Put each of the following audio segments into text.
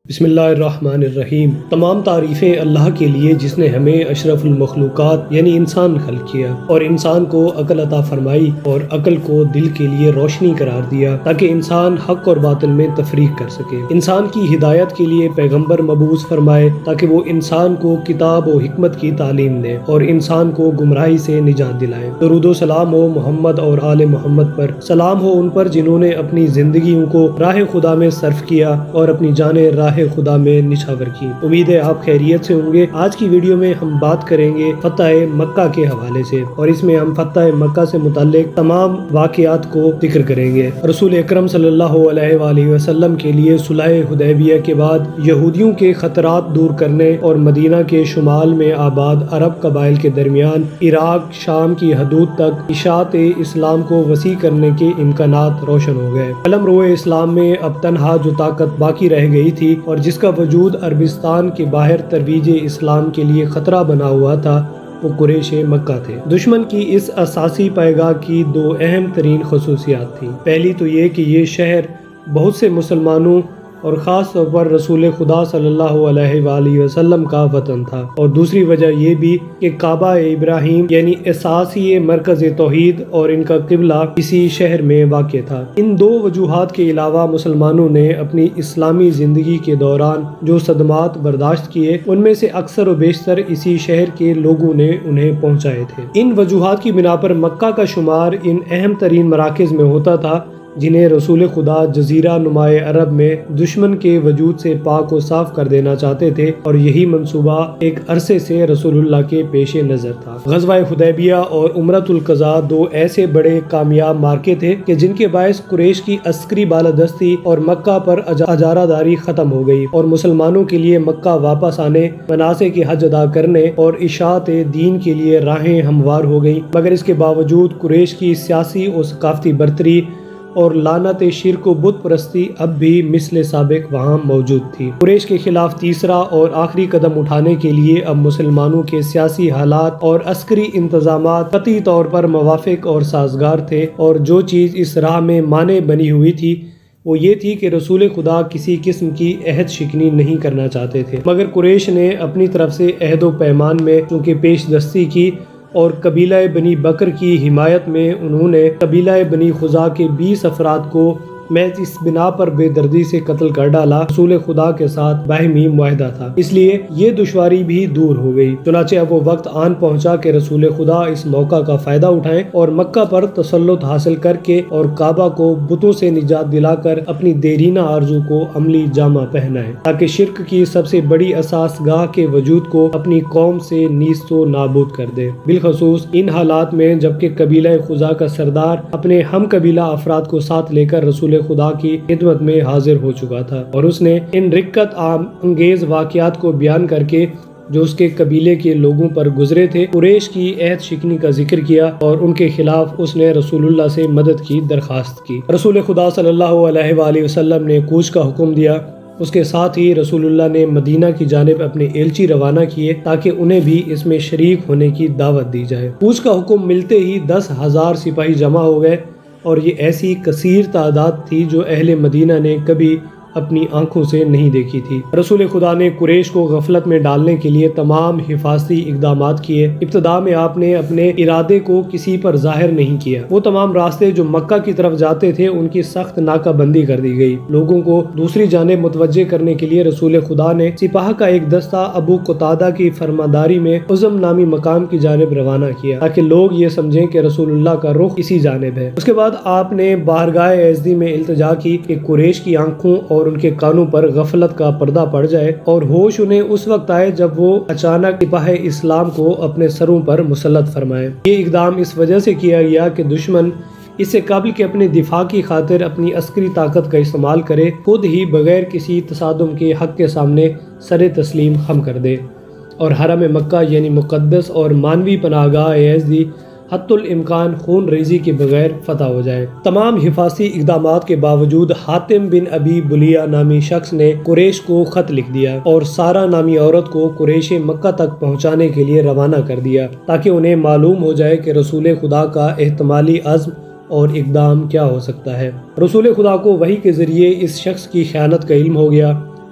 بسم اللہ الرحمن الرحیم۔ تمام تعریفیں اللہ کے لیے جس نے ہمیں اشرف المخلوقات یعنی انسان خلق کیا اور انسان کو عقل عطا فرمائی اور عقل کو دل کے لیے روشنی قرار دیا تاکہ انسان حق اور باطل میں تفریق کر سکے، انسان کی ہدایت کے لیے پیغمبر مبعوث فرمائے تاکہ وہ انسان کو کتاب و حکمت کی تعلیم دے اور انسان کو گمراہی سے نجات دلائے۔ درود و سلام ہو محمد اور آل محمد پر، سلام ہو ان پر جنہوں نے اپنی زندگیوں کو راہ خدا میں صرف کیا اور اپنی جانیں راہ خدا میں نچھاور کی۔ امید ہے آپ خیریت سے ہوں گے۔ آج کی ویڈیو میں ہم بات کریں گے فتح مکہ کے حوالے سے، اور اس میں ہم فتح مکہ سے متعلق تمام واقعات کو ذکر کریں گے۔ رسول اکرم صلی اللہ علیہ وآلہ وسلم کے لیے صلح حدیبیہ کے بعد یہودیوں کے خطرات دور کرنے اور مدینہ کے شمال میں آباد عرب قبائل کے درمیان عراق شام کی حدود تک اشاعت اسلام کو وسیع کرنے کے امکانات روشن ہو گئے۔ قلم روئے اسلام میں اب تنہا جو طاقت باقی رہ گئی تھی اور جس کا وجود عربستان کے باہر ترویج اسلام کے لیے خطرہ بنا ہوا تھا، وہ قریش مکہ تھے۔ دشمن کی اس اساسی پائیگاہ کی دو اہم ترین خصوصیات تھیں۔ پہلی تو یہ کہ یہ شہر بہت سے مسلمانوں اور خاص طور پر رسول خدا صلی اللہ علیہ وآلہ وسلم کا وطن تھا، اور دوسری وجہ یہ بھی کہ کعبہ ابراہیم یعنی اساسی مرکز توحید اور ان کا قبلہ اسی شہر میں واقع تھا۔ ان دو وجوہات کے علاوہ مسلمانوں نے اپنی اسلامی زندگی کے دوران جو صدمات برداشت کیے، ان میں سے اکثر و بیشتر اسی شہر کے لوگوں نے انہیں پہنچائے تھے۔ ان وجوہات کی بنا پر مکہ کا شمار ان اہم ترین مراکز میں ہوتا تھا جنہیں رسول خدا جزیرہ نمائے عرب میں دشمن کے وجود سے پاک و صاف کر دینا چاہتے تھے، اور یہی منصوبہ ایک عرصے سے رسول اللہ کے پیش نظر تھا۔ غزوہ حدیبیہ اور عمرۃ القضاء دو ایسے بڑے کامیاب مارکے تھے کہ جن کے باعث قریش کی عسکری بالادستی اور مکہ پر اجارہ داری ختم ہو گئی، اور مسلمانوں کے لیے مکہ واپس آنے، مناسک احج ادا کرنے اور اشاعت دین کے لیے راہیں ہموار ہو گئیں۔ مگر اس کے باوجود قریش کی سیاسی اور ثقافتی برتری اور لعنت شرک و بت پرستی اب بھی مثل سابق وہاں موجود تھی۔ قریش کے خلاف تیسرا اور آخری قدم اٹھانے کے لیے اب مسلمانوں کے سیاسی حالات اور عسکری انتظامات قطعی طور پر موافق اور سازگار تھے، اور جو چیز اس راہ میں مانع بنی ہوئی تھی وہ یہ تھی کہ رسول خدا کسی قسم کی عہد شکنی نہیں کرنا چاہتے تھے۔ مگر قریش نے اپنی طرف سے عہد و پیمان میں چونکہ پیش دستی کی، اور قبیلہ بنی بکر کی حمایت میں انہوں نے قبیلہ بنی خزاع کے 20 افراد کو محض اس بنا پر بے دردی سے قتل کر ڈالا۔ رسول خدا کے ساتھ باہمی معاہدہ تھا، اس لیے یہ دشواری بھی دور ہو گئی۔ چنانچہ اب وہ وقت آن پہنچا کہ رسول خدا اس موقع کا فائدہ اٹھائیں اور مکہ پر تسلط حاصل کر کے اور کعبہ کو بتوں سے نجات دلا کر اپنی دیرینہ آرزو کو عملی جامہ پہنائیں، تاکہ شرک کی سب سے بڑی اساس گاہ کے وجود کو اپنی قوم سے نیست و نابود کر دے۔ بالخصوص ان حالات میں جبکہ قبیلہ خزاع کا سردار اپنے ہم قبیلہ افراد کو ساتھ لے کر رسول خدا کی خدمت میں حاضر ہو چکا تھا، اور اس نے ان رقت انگیز واقعات کو بیان کر کے جو اس کے قبیلے کے لوگوں پر گزرے تھے، قریش کی عہد شکنی کا ذکر کیا، اور ان کے خلاف اس نے رسول اللہ سے مدد کی درخواست کی۔ رسول خدا صلی اللہ علیہ وآلہ وسلم نے کوچ کا حکم دیا۔ اس کے ساتھ ہی رسول اللہ نے مدینہ کی جانب اپنے ایلچی روانہ کیے تاکہ انہیں بھی اس میں شریک ہونے کی دعوت دی جائے۔ کوچ کا حکم ملتے ہی 10,000 سپاہی جمع ہو گئے، اور یہ ایسی کثیر تعداد تھی جو اہل مدینہ نے کبھی اپنی آنکھوں سے نہیں دیکھی تھی۔ رسول خدا نے قریش کو غفلت میں ڈالنے کے لیے تمام حفاظتی اقدامات کیے۔ ابتدا میں آپ نے اپنے ارادے کو کسی پر ظاہر نہیں کیا۔ وہ تمام راستے جو مکہ کی طرف جاتے تھے ان کی سخت ناکہ بندی کر دی گئی۔ لوگوں کو دوسری جانب متوجہ کرنے کے لیے رسول خدا نے سپاہ کا ایک دستہ ابو قتادہ کی فرمانداری میں عزم نامی مقام کی جانب روانہ کیا تاکہ لوگ یہ سمجھیں کہ رسول اللہ کا رخ اسی جانب ہے۔ اس کے بعد آپ نے بارگاہ یزدی میں التجا کی کہ قریش کی آنکھوں اور ان کے کانوں پر غفلت کا پردہ پڑ جائے، اور ہوش انہیں اس وقت آئے جب وہ اچانک سپاہ اسلام کو اپنے سروں پر مسلط فرمائے۔ یہ اقدام اس وجہ سے کیا گیا کہ دشمن اس سے قبل کہ اپنے دفاع کی خاطر اپنی عسکری طاقت کا استعمال کرے، خود ہی بغیر کسی تصادم کے حق کے سامنے سر تسلیم خم کر دے، اور حرم مکہ یعنی مقدس اور مانوی پناہ گاہ یزدی حتی الامکان خون ریزی کے بغیر فتح ہو جائے۔ تمام حفاظتی اقدامات کے باوجود حاتم بن ابی بلیہ نامی شخص نے قریش کو خط لکھ دیا اور سارا نامی عورت کو قریش مکہ تک پہنچانے کے لیے روانہ کر دیا تاکہ انہیں معلوم ہو جائے کہ رسول خدا کا احتمالی عزم اور اقدام کیا ہو سکتا ہے۔ رسول خدا کو وحی کے ذریعے اس شخص کی خیانت کا علم ہو گیا،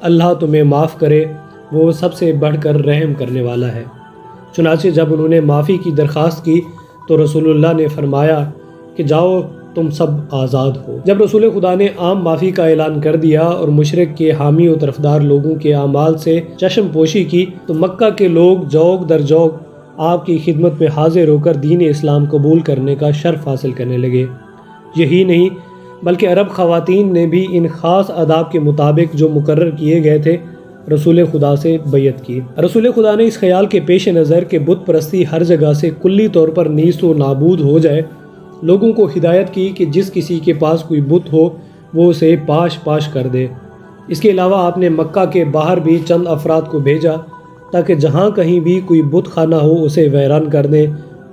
اللہ تمہیں معاف کرے، وہ سب سے بڑھ کر رحم کرنے والا ہے۔ چنانچہ جب انہوں نے معافی کی درخواست کی تو رسول اللہ نے فرمایا کہ جاؤ تم سب آزاد ہو۔ جب رسول خدا نے عام معافی کا اعلان کر دیا اور مشرک کے حامی و طرفدار لوگوں کے اعمال سے چشم پوشی کی تو مکہ کے لوگ جوق در جوق آپ کی خدمت میں حاضر ہو کر دین اسلام قبول کرنے کا شرف حاصل کرنے لگے۔ یہی نہیں بلکہ عرب خواتین نے بھی ان خاص آداب کے مطابق جو مقرر کیے گئے تھے رسول خدا سے بیعت کی۔ رسول خدا نے اس خیال کے پیش نظر کہ بت پرستی ہر جگہ سے کلی طور پر نیست و نابود ہو جائے، لوگوں کو ہدایت کی کہ جس کسی کے پاس کوئی بت ہو وہ اسے پاش پاش کر دے۔ اس کے علاوہ آپ نے مکہ کے باہر بھی چند افراد کو بھیجا تاکہ جہاں کہیں بھی کوئی بت خانہ ہو اسے ویران کر دیں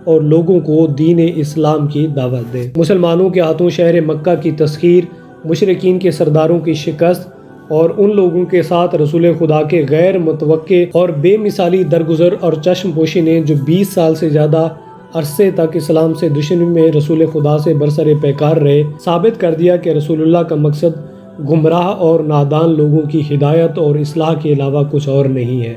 اور لوگوں کو دین اسلام کی دعوت دیں۔ مسلمانوں کے ہاتھوں شہر مکہ کی تسخیر، مشرکین کے سرداروں کی شکست اور ان لوگوں کے ساتھ رسول خدا کے غیر متوقع اور بے مثالی درگزر اور چشم پوشی نے جو 20 سال سے زیادہ عرصے تک اسلام سے دشمنی میں رسول خدا سے برسر پیکار رہے، ثابت کر دیا کہ رسول اللہ کا مقصد گمراہ اور نادان لوگوں کی ہدایت اور اصلاح کے علاوہ کچھ اور نہیں ہے۔